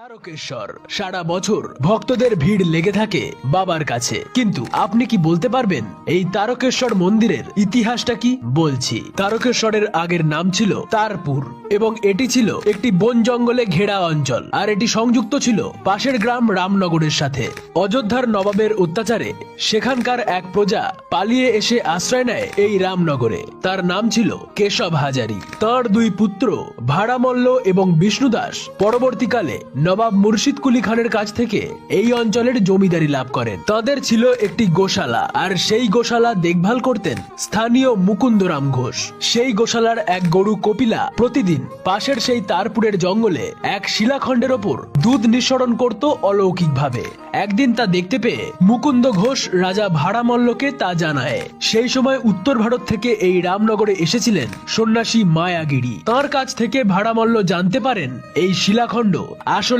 তারকেশ্বর সারা বছর ভক্তদের ভিড় লেগে থাকে বাবার কাছে, কিন্তু আপনি কি বলতে পারবেন এই তারকেশ্বর মন্দিরের ইতিহাসটা কি? বলছি। তারকেশ্বরের আগের নাম ছিল তারপুর এবং এটি ছিল একটি বন জঙ্গলে ঘেরা অঞ্চল, আর এটি সংযুক্ত ছিল পাশের গ্রাম রামনগরের সাথে। অযোধ্যার নবাবের অত্যাচারে সেখানকার এক প্রজা পালিয়ে এসে আশ্রয় নেয় এই রামনগরে। তার নাম ছিল কেশব হাজারি। তার দুই পুত্র ভাড়ামল্ল এবং বিষ্ণুদাস পরবর্তীকালে নবাব মুর্শিদ কুলি খানের কাছ থেকে এই অঞ্চলের জমিদারি লাভ করেন। তাদের ছিল একটি গোশালা, আর সেই গোশালা দেখভাল করতেন স্থানীয় মুকুন্দরাম ঘোষ। সেই গোশালার এক গরু কপিলা প্রতিদিন পাশের সেই তারপুরের জঙ্গলে এক শিলাখণ্ডের ওপর দুধ নিঃসরণ করত অলৌকিকভাবে। একদিন তা দেখতে পেয়ে মুকুন্দ ঘোষ রাজা ভাড়ামল্লকে তা জানায়। সেই সময় উত্তর ভারত থেকে এই রামনগরে এসেছিলেন সন্ন্যাসী মায়াগিরি। তার কাছ থেকে ভাড়ামল্ল জানতে পারেন এই শিলাখণ্ড আসলে